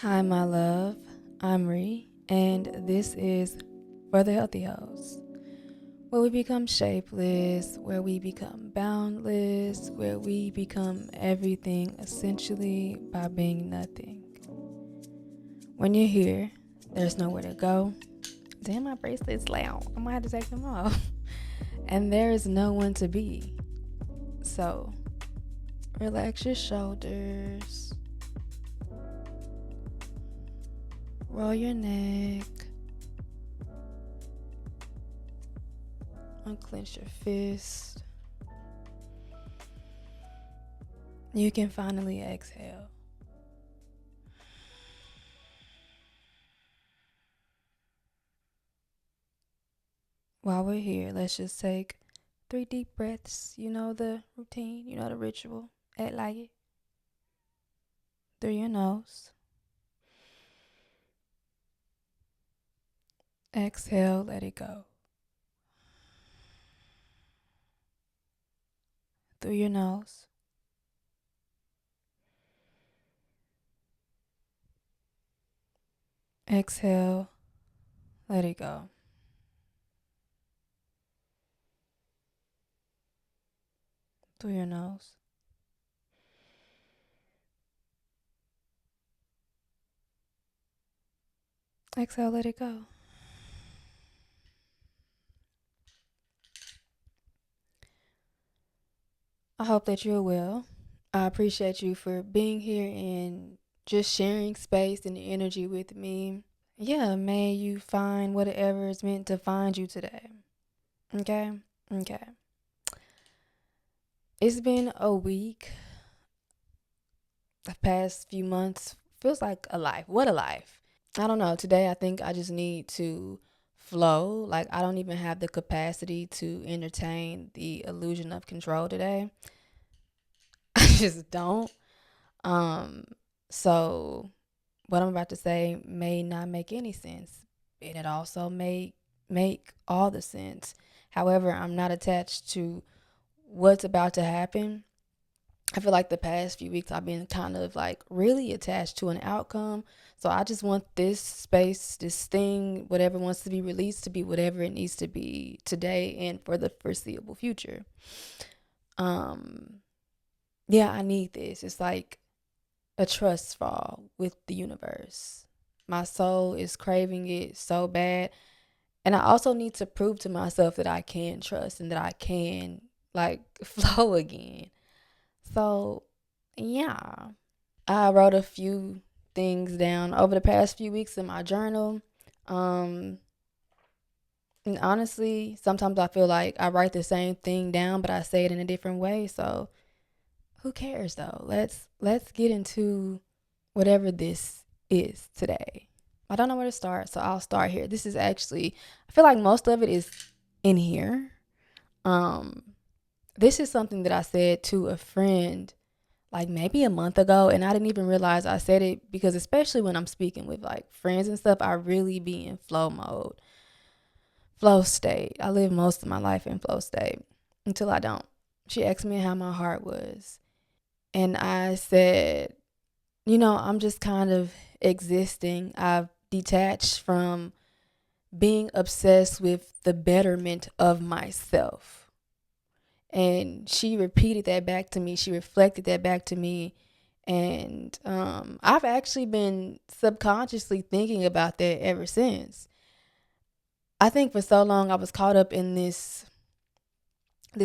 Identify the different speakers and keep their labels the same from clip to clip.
Speaker 1: Hi, my love. I'm Ree, and this is For the Healthy Hoes, where we become shapeless, where we become boundless, where we become everything essentially by being nothing. When you're here, there's nowhere to go. Damn, my bracelet's loud. I'm gonna have to take them off. And there is no one to be. So, relax your shoulders, roll your neck, unclench your fist. You can finally exhale. While we're here, let's just take 3 deep breaths. You know the routine, you know the ritual. Act like it. Through your nose. Exhale, let it go. Through your nose. Exhale, let it go. Through your nose. Exhale, let it go. I hope that you're well. I appreciate you for being here and just sharing space and energy with me. Yeah, may you find whatever is meant to find you today. Okay? Okay. It's been a week. The past few months feels like a life. What a life. I don't know. Today, I think I just need to flow. Like, I don't even have the capacity to entertain the illusion of control today. I just don't. Um, so what I'm about to say may not make any sense, and it also may make all the sense. However, I'm not attached to what's about to happen. I feel like the past few weeks I've been kind of like really attached to an outcome. So I just want this space, this thing, whatever wants to be released to be whatever it needs to be today and for the foreseeable future. Um yeah, I need this. It's like a trust fall with the universe. My soul is craving it so bad. And I also need to prove to myself that I can trust and that I can like flow again. So, yeah. I wrote a few things down over the past few weeks in my journal. Um, and honestly, sometimes I feel like I write the same thing down, but I say it in a different way. So, who cares though? Let's get into whatever this is today. I don't know where to start, so I'll start here. This is actually I feel like most of it is in here. Um this is something that I said to a friend like maybe a month ago, and I didn't even realize I said it because especially when I'm speaking with like friends and stuff, I really be in flow mode. Flow state. I live most of my life in flow state until I don't. She asked me how my heart was, and I said, I'm just kind of existing. I've detached from being obsessed with the betterment of myself. And she repeated that back to me. She reflected that back to me. And I've actually been subconsciously thinking about that ever since. I think for so long I was caught up in this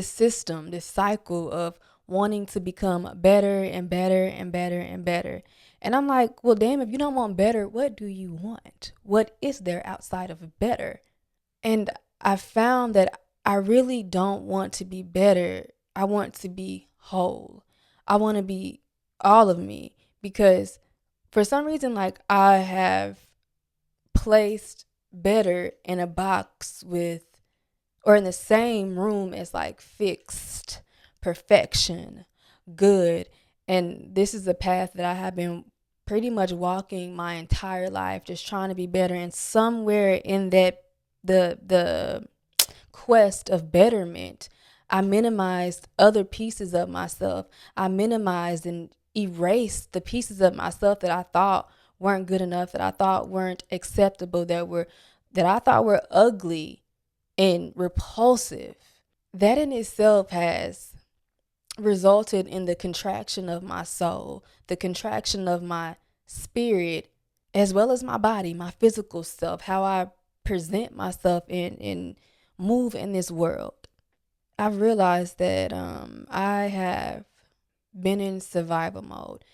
Speaker 1: system, this cycle of wanting to become better and better and better and better. And I'm like, well, damn, if you don't want better, what do you want? What is there outside of better? And I found that I really don't want to be better. I want to be whole. I want to be all of me because for some reason, like I have placed better in a box with or in the same room as like fixed, perfection, good. And this is a path that I have been pretty much walking my entire life, just trying to be better. And somewhere in that, the quest of betterment, I minimized other pieces of myself. I minimized and erased the pieces of myself that I thought weren't good enough, that I thought weren't acceptable, that I thought were ugly and repulsive. That in itself has resulted in the contraction of my soul, the contraction of my spirit, as well as my body, my physical self, how I present myself and move in this world. I've realized that I have been in survival mode,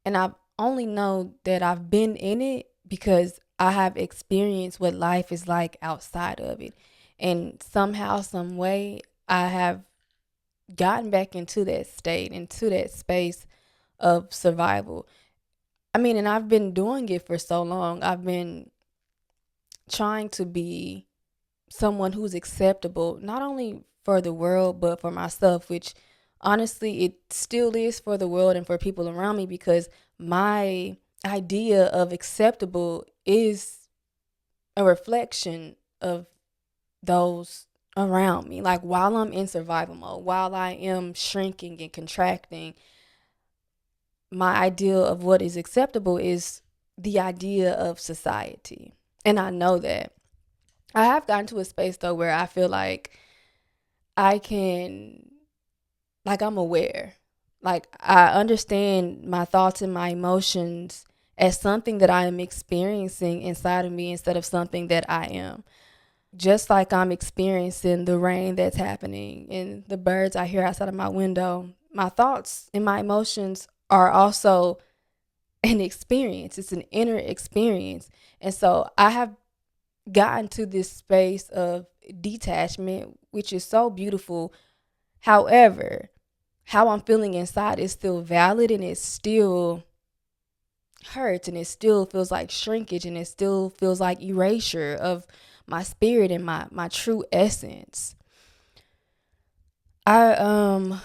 Speaker 1: and I only know that I've been in it because I have experienced what life is like outside of it. And somehow, some way, I have gotten back into that state, into that space of survival. I mean, and I've been doing it for so long. I've been trying to be someone who's acceptable, not only for the world, but for myself, which honestly, it still is for the world and for people around me, because my idea of acceptable is a reflection of those around me. Like while I'm in survival mode, while I am shrinking and contracting, my idea of what is acceptable is the idea of society. And I know that. I have gotten to a space though where I feel like I can, like, I'm aware. Like, I understand my thoughts and my emotions as something that I am experiencing inside of me instead of something that I am. Just like I'm experiencing the rain that's happening and the birds I hear outside of my window, my thoughts and my emotions are also an experience. It's an inner experience. And so I have gotten to this space of detachment, which is so beautiful. However, how I'm feeling inside is still valid, and it still hurts, and it still feels like shrinkage, and it still feels like erasure of my spirit and my true essence. I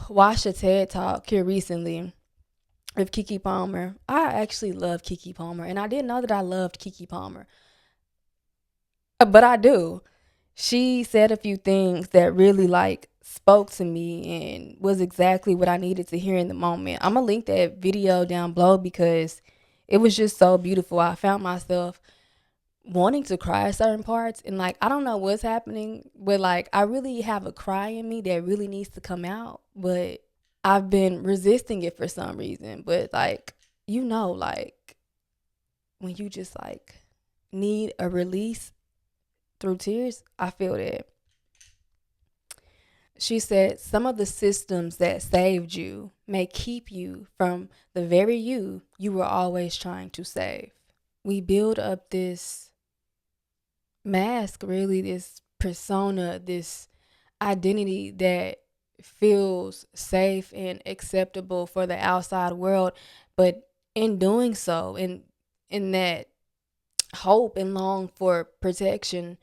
Speaker 1: watched a TED talk here recently of Keke Palmer. I actually love Keke Palmer, and I didn't know that I loved Keke Palmer, but I do. She said a few things that really like spoke to me and was exactly what I needed to hear in the moment. I'm gonna link that video down below because it was just so beautiful. I found myself wanting to cry at certain parts, and like I don't know what's happening, but like I really have a cry in me that really needs to come out, but I've been resisting it for some reason. But like, like when you just like need a release through tears, I feel that. She said, some of the systems that saved you may keep you from the very you were always trying to save. We build up this mask, really, this persona, this identity that feels safe and acceptable for the outside world. But in doing so, in that hope and long for protection,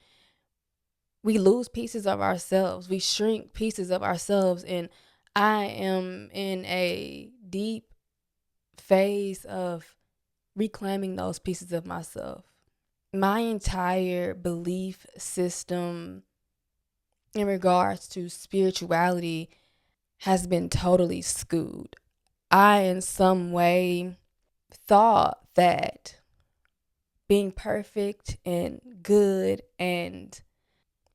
Speaker 1: we lose pieces of ourselves. We shrink pieces of ourselves. And I am in a deep phase of reclaiming those pieces of myself. My entire belief system in regards to spirituality has been totally skewed. I, in some way, thought that being perfect and good and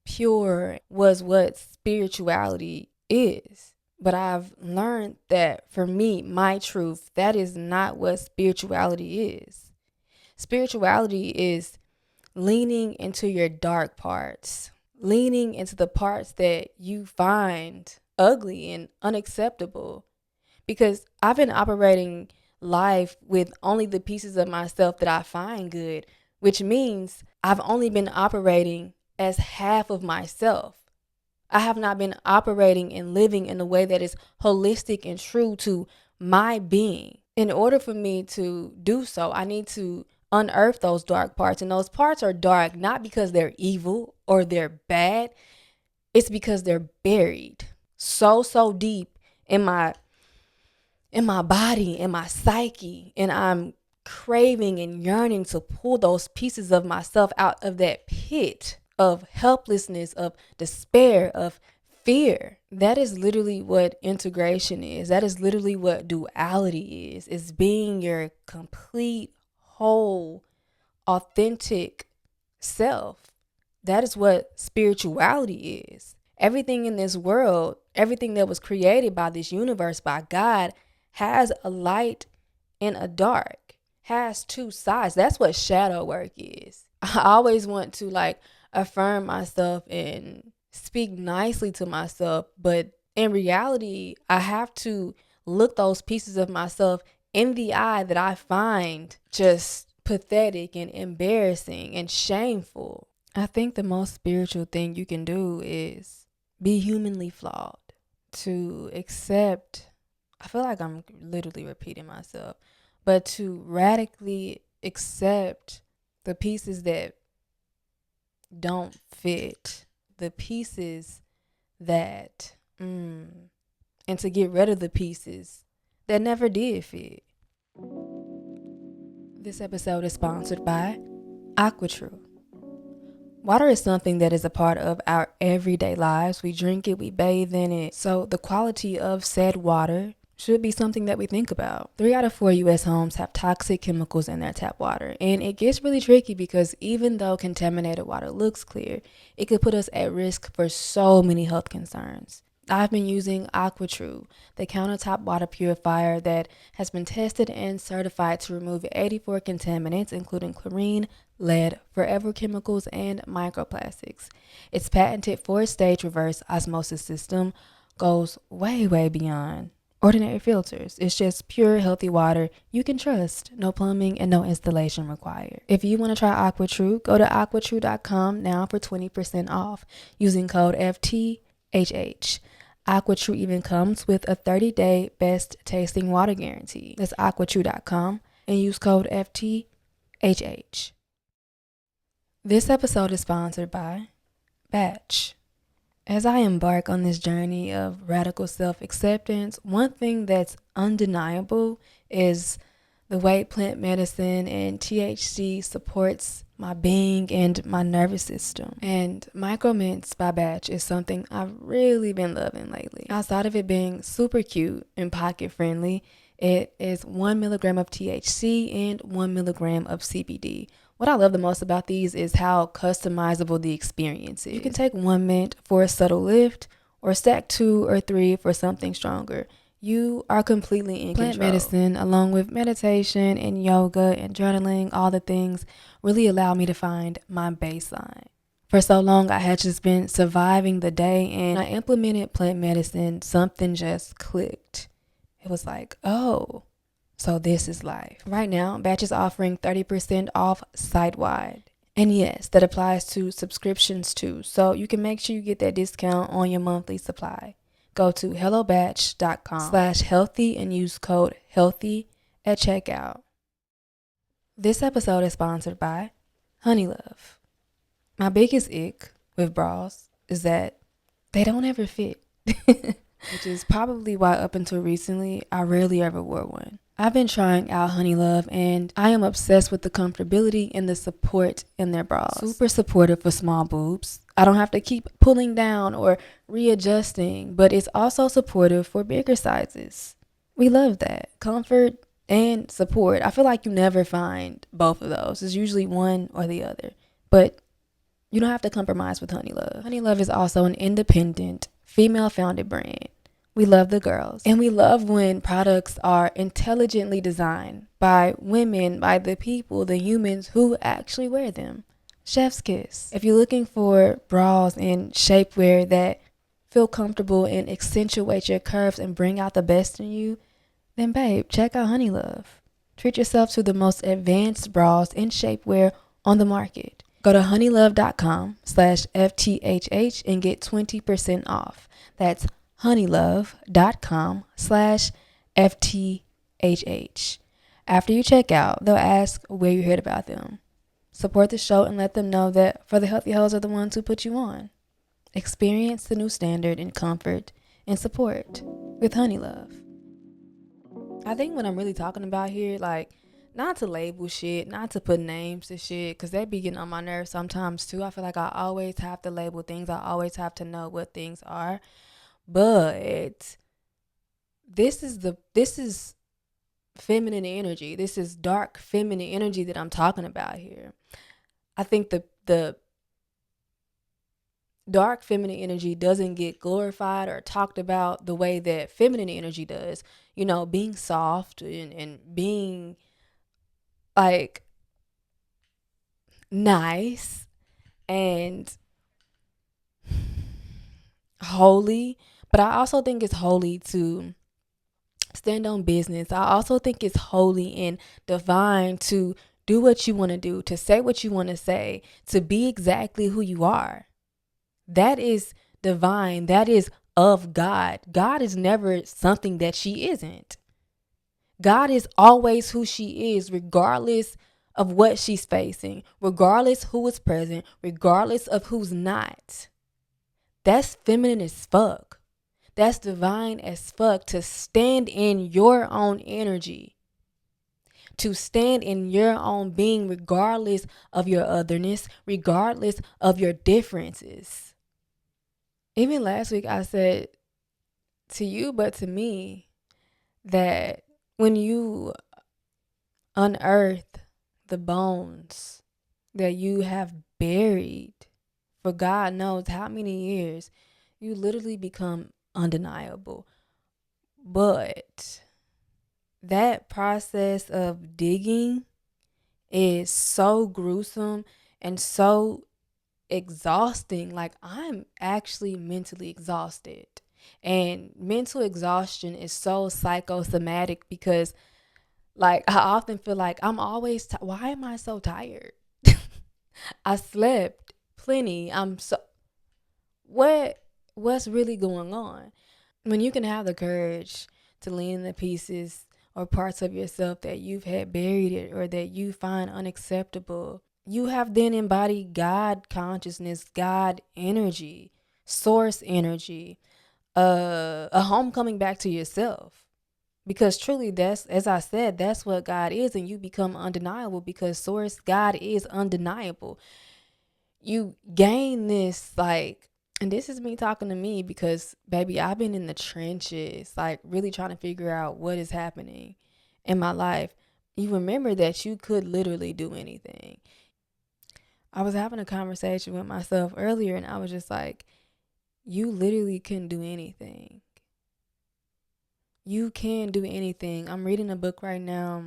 Speaker 1: pure was what spirituality is. But I've learned that for me, my truth, that is not what spirituality is. Spirituality is leaning into your dark parts, leaning into the parts that you find ugly and unacceptable. Because I've been operating life with only the pieces of myself that I find good, which means I've only been operating as half of myself. I have not been operating and living in a way that is holistic and true to my being. In order for me to do so, I need to unearth those dark parts. And those parts are dark not because they're evil or they're bad. It's because they're buried so deep in my body, in my psyche, and I'm craving and yearning to pull those pieces of myself out of that pit of helplessness, of despair, of fear. That is literally what integration is. That is literally what duality is. It's being your complete whole authentic self. That is what spirituality is. Everything in this world, everything that was created by this universe, by God, has a light and a dark, has two sides. That's what shadow work is. I always want to like affirm myself and speak nicely to myself, but in reality, I have to look those pieces of myself in the eye that I find just pathetic and embarrassing and shameful. I think the most spiritual thing you can do is be humanly flawed. To accept, I feel like I'm literally repeating myself, but to radically accept the pieces that don't fit, the pieces that, and to get rid of the pieces that never did fit. This episode is sponsored by AquaTrue. Water is something that is a part of our everyday lives. We drink it, we bathe in it. So the quality of said water should be something that we think about. 3 out of 4 U.S. homes have toxic chemicals in their tap water. And it gets really tricky because even though contaminated water looks clear, it could put us at risk for so many health concerns. I've been using AquaTrue, the countertop water purifier that has been tested and certified to remove 84 contaminants, including chlorine, lead, forever chemicals, and microplastics. Its patented 4-stage reverse osmosis system goes way, way beyond ordinary filters. It's just pure, healthy water you can trust. No plumbing and no installation required. If you want to try AquaTrue, go to aquatrue.com now for 20% off using code FTHH. AquaTrue even comes with a 30-day best tasting water guarantee. That's aquatrue.com and use code FTHH. This episode is sponsored by Batch. As I embark on this journey of radical self-acceptance, one thing that's undeniable is the way plant medicine and THC supports my being and my nervous system. And Micromints by Batch is something I've really been loving lately. Outside of it being super cute and pocket friendly, it is 1 milligram of THC and 1 milligram of CBD. What I love the most about these is how customizable the experience is. You can take 1 mint for a subtle lift or stack 2 or 3 for something stronger. You are completely in control. Plant medicine, along with meditation and yoga and journaling, all the things really allow me to find my baseline. For so long, I had just been surviving the day, and I implemented plant medicine. Something just clicked. It was like, oh, so this is life. Right now, Batch is offering 30% off site-wide. And yes, that applies to subscriptions too. So you can make sure you get that discount on your monthly supply. Go to hellobatch.com/healthy and use code HEALTHY at checkout. This episode is sponsored by Honeylove. My biggest ick with bras is that they don't ever fit, which is probably why up until recently, I rarely ever wore one. I've been trying out Honeylove and I am obsessed with the comfortability and the support in their bras. Super supportive for small boobs. I don't have to keep pulling down or readjusting, but it's also supportive for bigger sizes. We love that. Comfort and support. I feel like you never find both of those. It's usually one or the other. But you don't have to compromise with Honeylove. Honeylove is also an independent, female-founded brand. We love the girls. And we love when products are intelligently designed by women, by the people, the humans who actually wear them. Chef's kiss. If you're looking for bras and shapewear that feel comfortable and accentuate your curves and bring out the best in you, then babe, check out Honeylove. Treat yourself to the most advanced bras and shapewear on the market. Go to honeylove.com/FTHH and get 20% off. That's honeylove.com/FTHH. After you check out, they'll ask where you heard about them. Support the show and let them know that For the Healthy Hoes are the ones who put you on. Experience the new standard in comfort and support with Honeylove. I think what I'm really talking about here, like, not to label shit, not to put names to shit, because that be getting on my nerves sometimes too. I feel like I always have to label things. I always have to know what things are. But this is feminine energy. This is dark feminine energy that I'm talking about here. I think the dark feminine energy doesn't get glorified or talked about the way that feminine energy does. You know, being soft and being like nice and holy. But I also think it's holy to stand on business. I also think it's holy and divine to do what you want to do, to say what you want to say, to be exactly who you are. That is divine. That is of God. God is never something that she isn't. God is always who she is, regardless of what she's facing, regardless who is present, regardless of who's not. That's feminine as fuck. That's divine as fuck, to stand in your own energy, to stand in your own being, regardless of your otherness, regardless of your differences. Even last week, I said to you, but to me, that when you unearth the bones that you have buried for God knows how many years, you literally become undeniable. But that process of digging is so gruesome and so exhausting. Like, I'm actually mentally exhausted. And mental exhaustion is so psychosomatic because, like, I often feel like I'm always, why am I so tired? I slept plenty. What's really going on? When you can have the courage to lean the pieces or parts of yourself that you've had buried it or that you find unacceptable, you have then embodied God consciousness, God energy, source energy, a homecoming back to yourself. Because truly, that's, as I said, that's what God is, and you become undeniable because source God is undeniable. You gain this, like, and this is me talking to me because, baby, I've been in the trenches, like, really trying to figure out what is happening in my life. You remember that you could literally do anything. I was having a conversation with myself earlier, and I was just like, you literally can do anything. You can do anything. I'm reading a book right now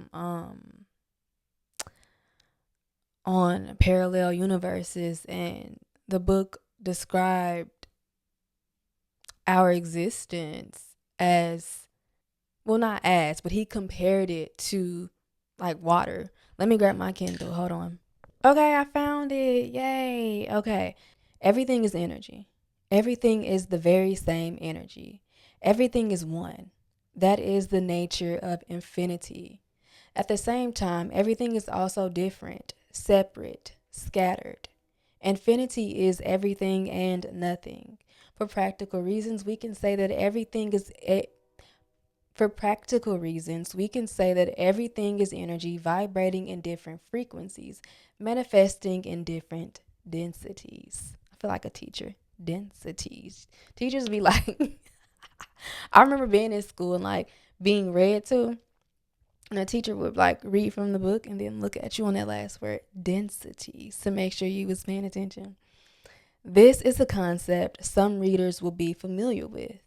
Speaker 1: on parallel universes, and the book described our existence as, well, not as, but he compared it to like water. Let me grab my Kindle. Hold on. Okay, I found it. Yay. Okay. Everything is energy. Everything is the very same energy. Everything is one. That is the nature of infinity. At the same time, everything is also different, separate, scattered. Infinity is everything and nothing. For practical reasons, we can say that everything is energy vibrating in different frequencies, manifesting in different densities. I feel like a teacher. Densities. Teachers be like, I remember being in school and like being read to, and a teacher would like read from the book and then look at you on that last word, densities, to make sure you was paying attention. This is a concept some readers will be familiar with.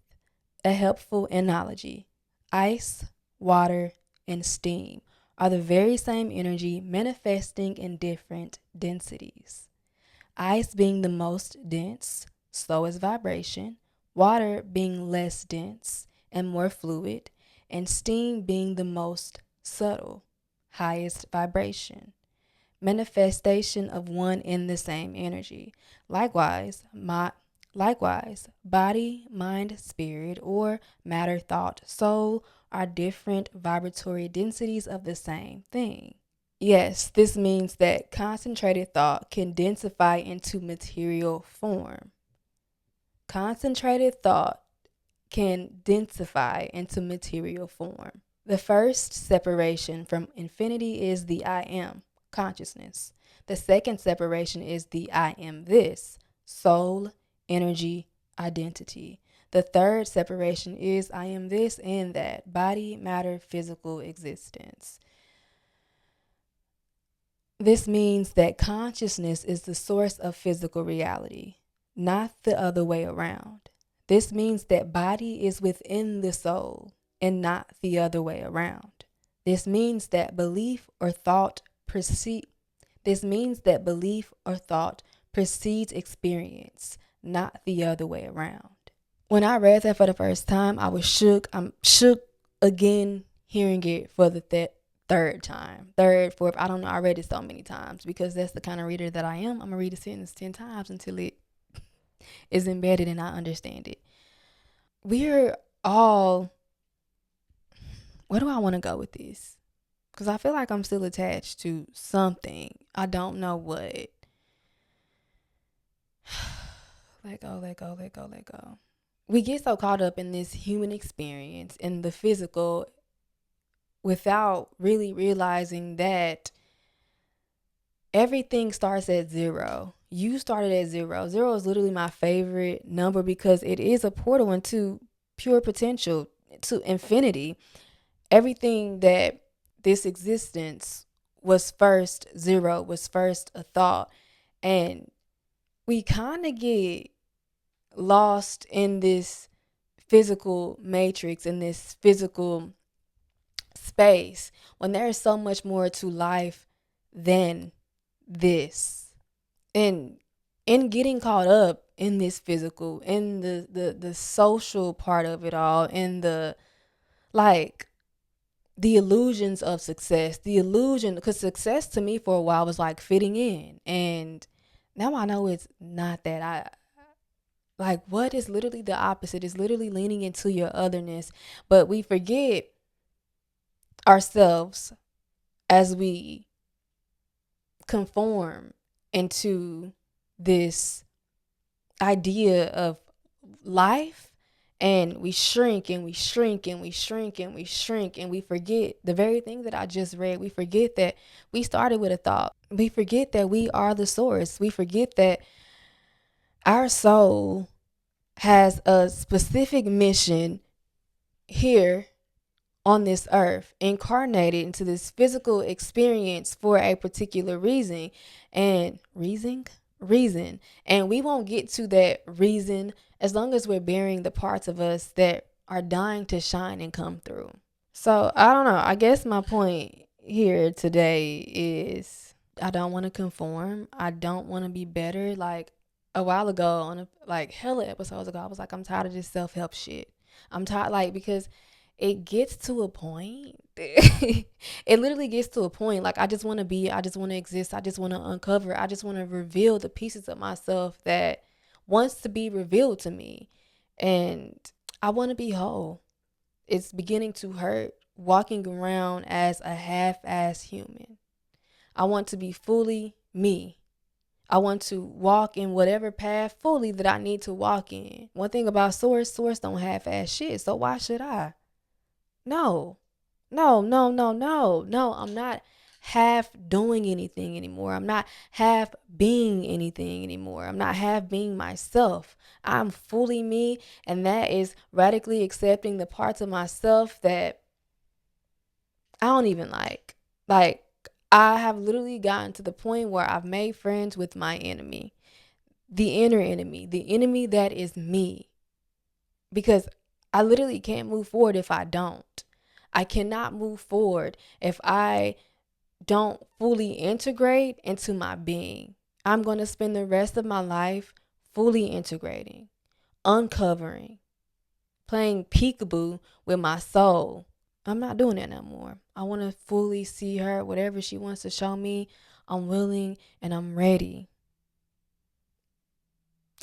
Speaker 1: A helpful analogy: ice, water, and steam are the very same energy manifesting in different densities. Ice being the most dense, slowest vibration, water being less dense and more fluid, and steam being the most subtle, highest vibration. Manifestation of one in the same energy. Likewise, body, mind, spirit, or matter, thought, soul are different vibratory densities of the same thing. Yes, this means that concentrated thought can densify into material form. Concentrated thought can densify into material form. The first separation from infinity is the I am, consciousness. The second separation is the I am this, soul, energy, identity. The third separation is I am this and that, body, matter, physical existence. This means that consciousness is the source of physical reality, not the other way around. This means that body is within the soul and not the other way around. This means that belief or thought precedes experience, not the other way around. When I read that for the first time, I was shook. I'm shook again hearing it for the third time. Third, fourth, I don't know. I read it so many times because that's the kind of reader that I am. I'm going to read a sentence 10 times until it is embedded and I understand it. We're all, where do I want to go with this? Because I feel like I'm still attached to something. I don't know what. Let go, let go, let go, let go. We get so caught up in this human experience, in the physical, without really realizing that everything starts at zero. You started at zero. Zero is literally my favorite number because it is a portal into pure potential, to infinity. Everything that this existence was first zero, was first a thought. And we kind of get lost in this physical matrix, in this physical space, when there is so much more to life than this. And in getting caught up in this physical, in the social part of it all, in the like the illusions of success, the illusion, because success to me for a while was like fitting in, and now I know it's not that. I like what is literally the opposite. It's literally leaning into your otherness, but we forget ourselves as we conform into this idea of life, and we shrink and we shrink and we shrink and we shrink, and we forget the very thing that I just read. We forget that we started with a thought. We forget that we are the source. We forget that our soul has a specific mission here on this earth, incarnated into this physical experience for a particular reason. And reason, and we won't get to that reason as long as we're bearing the parts of us that are dying to shine and come through. So I don't know, I guess my point here today is I don't want to conform. I don't want to be better. Like a while ago, on hella episodes ago, I was like, I'm tired of this self-help shit. I'm tired, like, because it gets to a point. It literally gets to a point. Like, I just want to exist. I just want to uncover. I just want to reveal the pieces of myself that wants to be revealed to me. And I want to be whole. It's beginning to hurt walking around as a half-ass human. I want to be fully me. I want to walk in whatever path fully that I need to walk in. One thing about Source don't half-ass shit. So why should I? No, no. I'm not half doing anything anymore. I'm not half being anything anymore. I'm not half being myself. I'm fully me. And that is radically accepting the parts of myself that I don't even like. Like, I have literally gotten to the point where I've made friends with my enemy, the inner enemy, the enemy that is me. Because I literally can't move forward if I don't. I cannot move forward if I don't fully integrate into my being. I'm going to spend the rest of my life fully integrating, uncovering, playing peekaboo with my soul. I'm not doing that no more. I want to fully see her, whatever she wants to show me. I'm willing and I'm ready.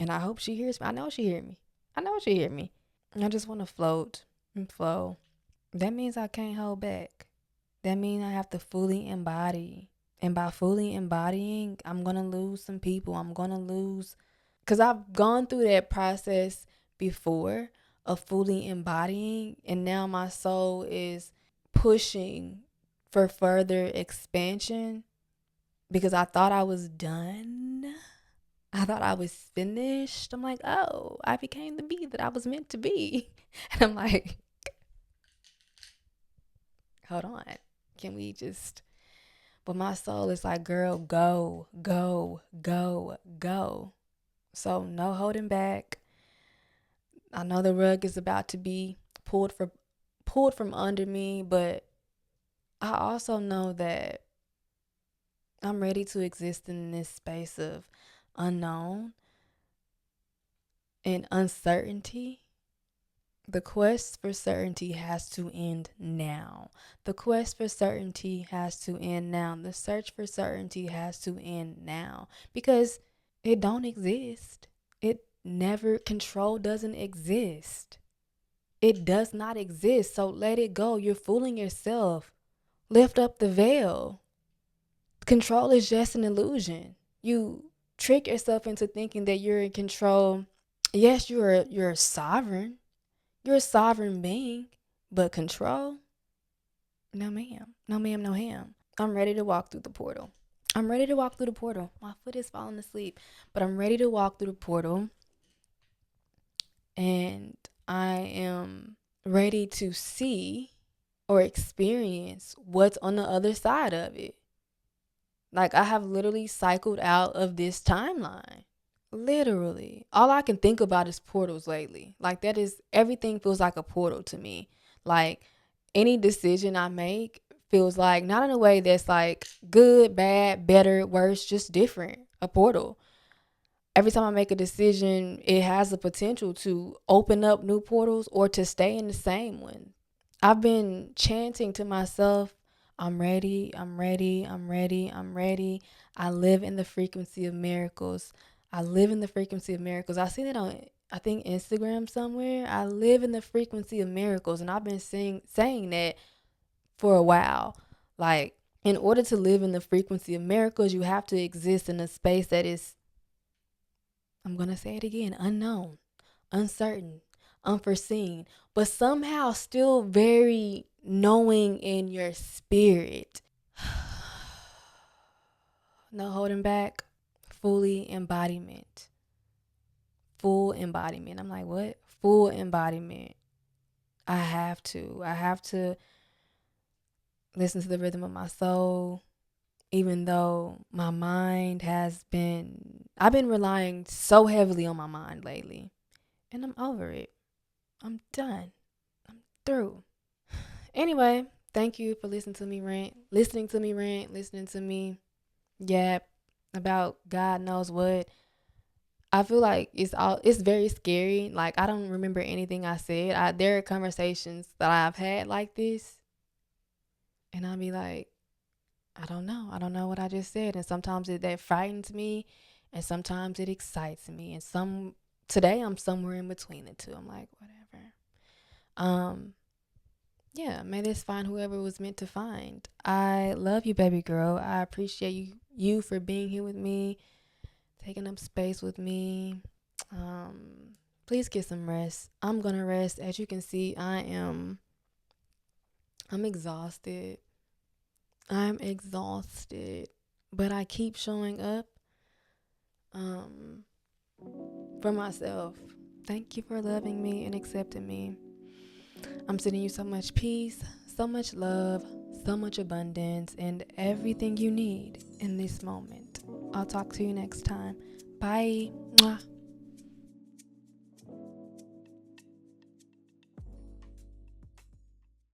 Speaker 1: And I hope she hears me. I know she hear me. I just want to float and flow. That means I can't hold back. That means I have to fully embody. And by fully embodying, I'm going to lose some people. I'm going to lose, because I've gone through that process before of fully embodying. And now my soul is pushing for further expansion because I thought I was done. I thought I was finished. I'm like, oh, I became the bee that I was meant to be. And I'm like, hold on. Can we just. But my soul is like, girl, go, go, go, go. So no holding back. I know the rug is about to be pulled from under me, but I also know that I'm ready to exist in this space of unknown and uncertainty. The quest for certainty has to end now. The quest for certainty has to end now. The search for certainty has to end now because it don't exist. It never, control doesn't exist. It does not exist. So let it go. You're fooling yourself. Lift up the veil. Control is just an illusion. You trick yourself into thinking that you're in control. Yes, you're sovereign. You're a sovereign being, but control? No ma'am. No ma'am, no ham. I'm ready to walk through the portal. I'm ready to walk through the portal. My foot is falling asleep, but I'm ready to walk through the portal. And I am ready to see or experience what's on the other side of it. Like, I have literally cycled out of this timeline. Literally. All I can think about is portals lately. Like, that is, everything feels like a portal to me. Like, any decision I make feels like, not in a way that's like good, bad, better, worse, just different. A portal. Every time I make a decision, it has the potential to open up new portals or to stay in the same one. I've been chanting to myself, I'm ready, I'm ready, I'm ready, I'm ready. I live in the frequency of miracles. I live in the frequency of miracles. I seen it on, I think, Instagram somewhere. I live in the frequency of miracles. And I've been saying that for a while. Like, in order to live in the frequency of miracles, you have to exist in a space that is, I'm going to say it again, unknown, uncertain, unforeseen, but somehow still very knowing in your spirit. No holding back, fully embodiment. Full embodiment. I'm like, what? Full embodiment. I have to listen to the rhythm of my soul, even though my mind I've been relying so heavily on my mind lately. And I'm over it. I'm done. I'm through. Anyway, thank you for listening to me rant, listening to me yap about God knows what. I feel like it's very scary. Like, I don't remember anything I said. There are conversations that I've had like this, and I'll be like, I don't know. I don't know what I just said. And sometimes that frightens me, and sometimes it excites me. And today I'm somewhere in between the two. I'm like, whatever. Yeah, may this find whoever was meant to find. I love you, baby girl. I appreciate you for being here with me, taking up space with me. Please get some rest. I'm gonna rest. As you can see, I'm exhausted. I'm exhausted. But I keep showing up for myself. Thank you for loving me and accepting me. I'm sending you so much peace, so much love, so much abundance, and everything you need in this moment. I'll talk to you next time. Bye. Mwah.